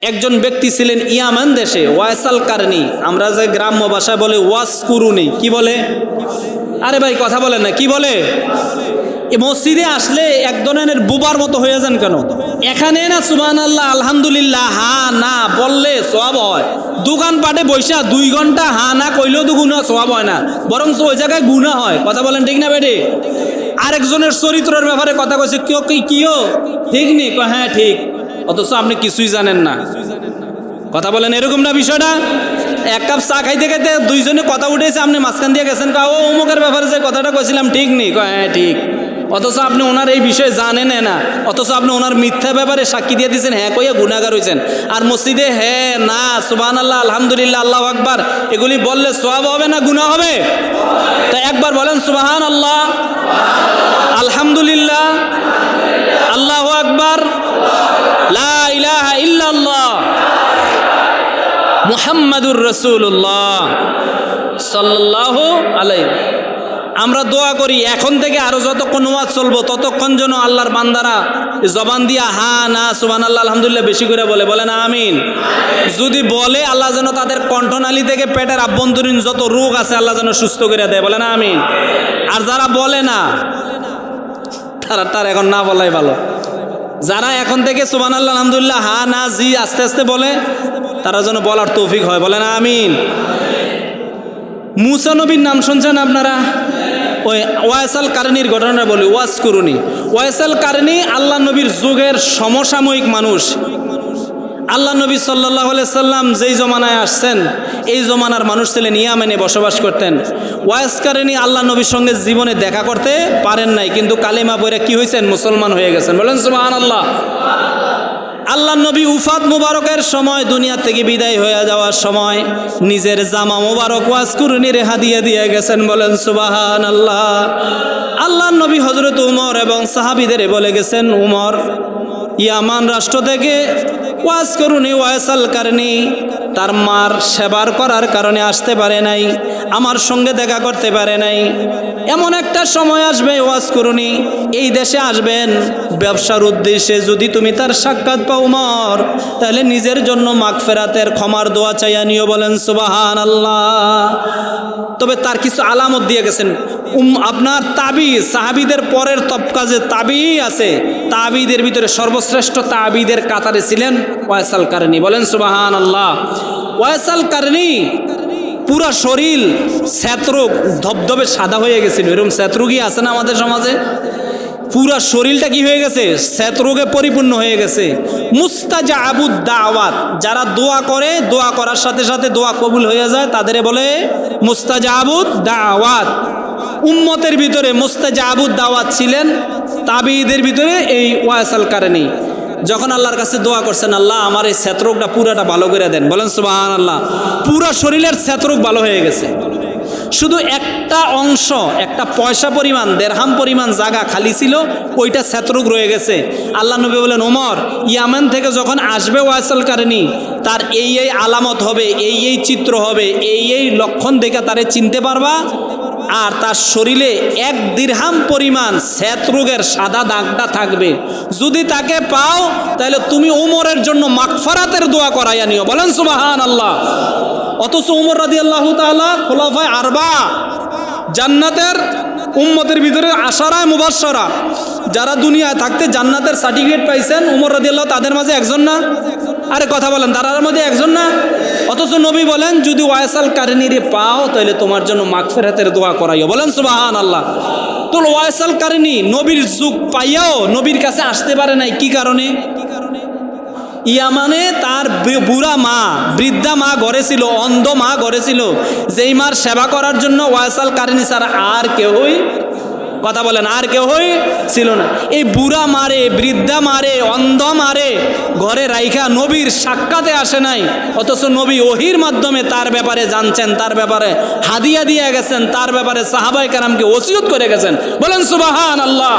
একজন ব্যক্তি ছিলেন ইয়ামান দেশে, ওয়াইসাল কারনি। আমরা যে গ্রাম্য ভাষায় বলে ওয়াস কুরুনি, কি বলে? আরে ভাই কথা বলেন না, কি বলে? মসজিদে আসলে এক ধরনের বুবার মতো হয়ে যান কেন? এখানে না সুবহানাল্লাহ আলহামদুলিল্লাহ হা না বললে সওয়াব হয়। দোকানপাটে বৈশা 2 ঘন্টা হা না কইলেও তো গুনাহ সওয়াব হয় না, বরং ওই জায়গায় গুনাহ হয়। কথা বলেন ঠিক না বেটি? আরেকজনের চরিত্রের ব্যাপারে কথা কইছে, কিও ঠিক নেই, হ্যাঁ ঠিক, অথচ আপনি কিছুই জানেন না। কথা বলেন এরকম না বিষয়টা? এক কাপ চা খাইতে খাইতে দুইজনে কথা উঠেছে, আপনি মাঝখান দিয়ে গেছেন, ও অমুকের ব্যাপারে যে কথাটা কইছিলাম ঠিক নেই, হ্যাঁ ঠিক, অথচ আপনি ওনার এই বিষয়ে জানেন না, অথচ আপনি ওনার মিথ্যা ব্যাপারে সাক্ষী দিয়ে দিয়েছেন, হ্যাঁ কইয়া গুনাহগার হইছেন। আর মসজিদে হ্যাঁ না সুবহানাল্লাহ আলহামদুলিল্লাহ আল্লাহু আকবার এগুলি বললে সওয়াব হবে না গুনাহ হবে? তা একবার বলেন সুবহানাল্লাহ আলহামদুলিল্লাহ আল্লাহু আকবার লা ইলাহা ইল্লাল্লাহ মুহাম্মাদুর রাসূলুল্লাহ সাল্লাল্লাহু আলাইহি। আমরা দোয়া করি এখন থেকে আরো যতক্ষণ ওয়াজ চলবো ততক্ষণ যেন আল্লাহর বান্দারা জবান দিয়া হা না সুবহানাল্লাহ আলহামদুলিল্লাহ বেশি করে বলে না আমিন। যদি বলে আল্লাহ যেন তাদের কণ্ঠনালী থেকে পেটের আভ্যন্তরীণ যত রোগ আছে আল্লাহ যেন সুস্থ করে দেয়, বলে না আমিন। আর যারা বলে না তার এখন না বলাই ভালো। যারা এখন থেকে সুবহানাল্লাহ আলহামদুলিল্লাহ হা না জি আস্তে আস্তে বলে তারা যেন বলার তৌফিক হয়, বলে না আমিন। মুসা নবীর নাম শুনছেন আপনারা? ওই ওয়াইসাল কারনির ঘটনা বলি, ওয়াজ করুনি। ওয়াইসাল কারনি আল্লাহ নবীর যুগের সমসাময়িক মানুষ। আল্লাহ নবী সাল্লাল্লাহু আলাইহি সাল্লাম যেই জমানায় আসছেন এই জমানার মানুষ ছিলেন, ইয়ামেনে বসবাস করতেন। ওয়াইস কারনি আল্লাহ নবীর সঙ্গে জীবনে দেখা করতে পারেন নাই, কিন্তু কালিমা পড়ে কি হয়েছেন? মুসলমান হয়ে গেছেন, বলেন সুবহানাল্লাহ। আল্লাহ নবী উফাত মুবারকের সময় দুনিয়া থেকে বিদায় হয়ে যাওয়ার সময় নিজের জামা মুবারক ওয়াজ কুরনির হাদিয়া দিয়ে গেছেন, বলেন সুবহানাল্লাহ। আল্লাহ নবী হযরত উমর এবং সাহাবীদের বলে গেছেন, উমর ইয়ামান রাষ্ট্র থেকে ওয়াজ কুরনি ওয়াইসাল কারনি তার মার সেবার করার কারণে আসতে পারে নাই, আমার সঙ্গে দেখা করতে পারে নাই। এমন একটা সময় আসবে ওয়াজ কুরনি এই দেশে আসবেন ব্যবসার উদ্দেশ্যে, যদি তুমি তার সাক্ষাৎ পাও উমর তাহলে নিজের জন্য মাগফিরাতের ক্ষমার দোয়া চাইয়া নিও, বলেন সুবহানাল্লাহ। তবে তার কিছু আলামত দিয়ে গেছেন। আপনার তাবি সাহাবীদের পরের তবকা যে তাবি আছে, তাবিদের ভিতরে সর্বশ্রেষ্ঠ তাবিদের কাতারে ছিলেন ওয়াইসাল কারনি, বলেন সুবহানাল্লাহ। ওয়াইসাল কারনি পুরা শরীর শ্বেতরোগ ধবধবে সাদা হয়ে গেছিল। এরকম শ্বেতরোগী আছে না আমাদের সমাজে? পুরা শরীরটা কি হয়ে গেছে? শ্বেতরোগে পরিপূর্ণ হয়ে গেছে। মুস্তাজাবুদ দাওয়াত, যারা দোয়া করে দোয়া করার সাথে সাথে দোয়া কবুল হয়ে যায় তাদের বলে মুস্তাজাবুদ দাওয়াত। উম্মতের ভিতরে মুস্তাজাবুদ দাওয়াত ছিলেন তাবিদের ভিতরে এই ওয়াইসাল কারনি। যখন আল্লাহর কাছে দোয়া করছেন, আল্লাহ আমার এই শ্বেতরোগটা পুরাটা ভালো করে দেন, বলেন সুবহানাল্লাহ। পুরা শরীরের শ্বেতরোগ ভালো হয়ে গেছে। শুধু একটা অংশ, একটা পয়সা পরিমাণ, দেড়হাম পরিমাণ জায়গা খালি ছিল, ওইটা শ্বেতরোগ রয়ে গেছে। আল্লাহ নবী বলেন, ওমর ইয়ামান থেকে যখন আসবে ওয়াইসাল কারনি তার এই এই আলামত হবে, এই এই চিত্র হবে, এই এই লক্ষণ দেখে তারে চিনতে পারবা। আর তার শরীরে 1 দিরহাম পরিমাণ শ্বেতরোগের সাদা দাগটা থাকবে। যদি তাকে পাও তাহলে তুমি উমরের জন্য মাগফিরাতের দোয়া করাইয়া নিও, বলেন সুবহানাল্লাহ। অথচ উমর রাদিয়াল্লাহু তাআলা খুলাফায়ে আরবা জান্নাতের উম্মতের ভিতরে আশারায়ে মুবাশশারা যারা দুনিয়ায় থাকতে জান্নাতের সার্টিফিকেট পাইছেন, উমর রাদিয়াল্লাহু তাদের মাঝে একজন না? আরে কথা বলেন, তার মধ্যে একজন না? অথচ নবী বলেন যদি ওয়াইসাল কারনিরে পাও তাহলে তোমার জন্য মাগফিরাতের দোয়া করাইও, বলেন সুবহানাল্লাহ। তো ওয়াইসাল কারনি নবীর যুগ পাইয়াও নবীর কাছে আসতে পারে নাই, কি কারণে? ইয়ামানে তার বুড়া মা, বৃদ্ধা মা ঘরে ছিল, অন্ধ মা ঘরে ছিল, যেই মার সেবা করার জন্য ওয়াইসাল কারনি ছাড়া আর কেউই, কথা বলেন, আর কেউই ছিল না। এই বুড়া মারে, বৃদ্ধা মারে, অন্ধ মারে ঘরে রাইখা নবীর সাক্ষাতে আসে নাই, অথচ নবী ওহির মাধ্যমে তার ব্যাপারে জানছেন, তার ব্যাপারে হাদিয়া দিয়ে গেছেন, তার ব্যাপারে সাহাবায়ে কেরামকে ওসিয়ত করে গেছেন, বলেন সুবহানাল্লাহ।